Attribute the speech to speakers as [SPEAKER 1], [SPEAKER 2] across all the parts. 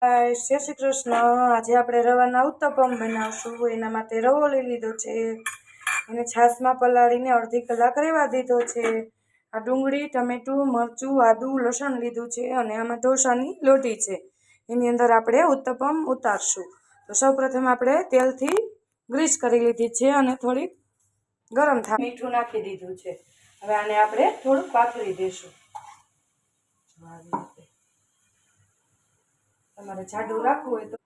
[SPEAKER 1] જય શ્રી કૃષ્ણ। આજે આપણે રવાના ઉત્તપમ બનાવશું। એના માટે રવો લઈ લીધો છે, એને છાશમાં પલાળીને અડધી કલાક રહેવા દીધો છે। આ ડુંગળી, ટમેટું, મરચું, આદુ, લસણ લીધું છે અને આમાં ઢોસાની લોટી છે। એની અંદર આપણે ઉત્તપમ ઉતારશું। તો સૌપ્રથમ આપણે તેલથી ગ્રીસ કરી લીધી છે અને થોડીક ગરમ થાય મીઠું નાખી દીધું છે। હવે આને આપણે થોડુંક પાથરી દઈશું। તમારે જાડું રાખવું હોય તો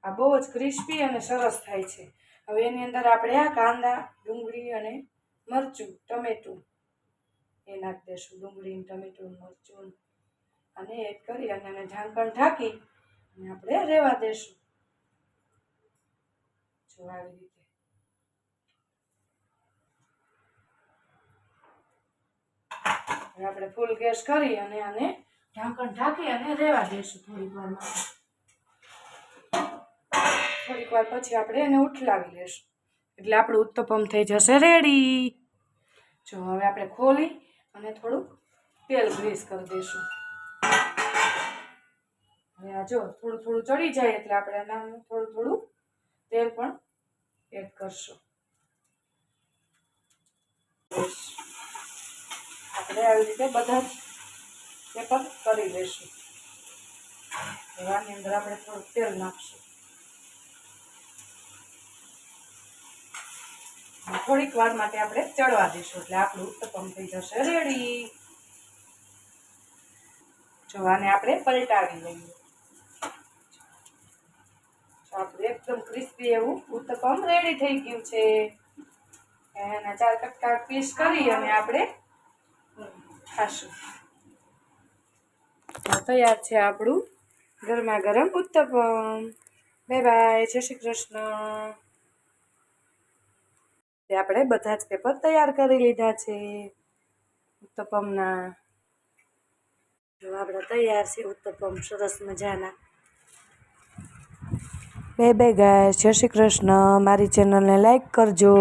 [SPEAKER 1] આ બહુ જ ક્રિસ્પી અને સરસ થાય છે। હવે એની અંદર આપણે આ કાંદા, ડુંગળી અને મરચું, ટમેટું એ નાખી દઈશું। ડુંગળી, ટમેટું, મરચું અને એડ કરી અને એને ઢાંકણ ઢાંકી અને આપણે રહેવા દઈશું। જો આવી રીતે હવે આપણે ફૂલ ગેસ કરી અને આને ઢાંકણ ઢાંકી અને રહેવા દઈશું થોડીક વાર માટે। થોડીક વાર પછી આપણે એને ઉઠલાવી લઈશું એટલે આપણું ઉત્તપમ થઈ જશે રેડી। જો હવે આપણે ખોલી અને થોડુંક તેલ ગ્રીસ કરી દઈશું। હવે આ જો થોડું થોડું ચડી જાય એટલે આપણે એના થોડું થોડું તેલ પણ એડ કરશું। આપણે આવી રીતે બધા જ પેપર કરી લઈશું। આની અંદર આપણે થોડુંક તેલ નાખશું। થોડીક વાર માટે આપણે ચડવા દઈશું એટલે આપણું ઉત્તપમ થઈ જશે રેડી। જો આને આપણે પલટાવી લઈએ। આપણું એકદમ ક્રિસ્પી એવું ઉત્તપમ રેડી થઈ ગયું છે। એના 4 કટકા પીસ કરી અને આપણે ખાશું। તૈયાર છે આપણું ગરમા ગરમ ઉત્તપમ। બાય બાય, જય શ્રી કૃષ્ણ। આપણે બધા જ પેપર તૈયાર કરી લીધા છે ઉત્તપમના। જો આપણા તૈયાર છે ઉત્તપમ સરસ મજાના। બાય બાય ગાઈસ, જય શ્રી કૃષ્ણ। મારી ચેનલને લાઈક કરજો।